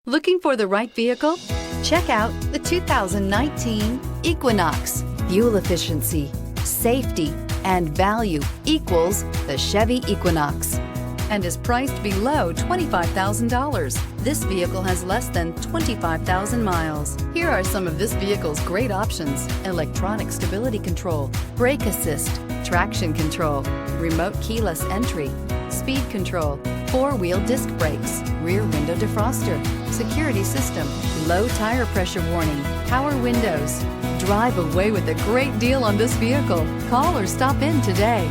Looking for the right vehicle? Check out the 2019 Equinox. Fuel efficiency, safety, and value equals the Chevy Equinox and is priced below $25,000. This vehicle has less than 25,000 miles. Here are some of this vehicle's great options: electronic stability control, brake assist, traction control, remote keyless entry, speed control, four-wheel disc brakes, rear window defroster, security system, low tire pressure warning, power windows. Drive away with a great deal on this vehicle. Call or stop in today.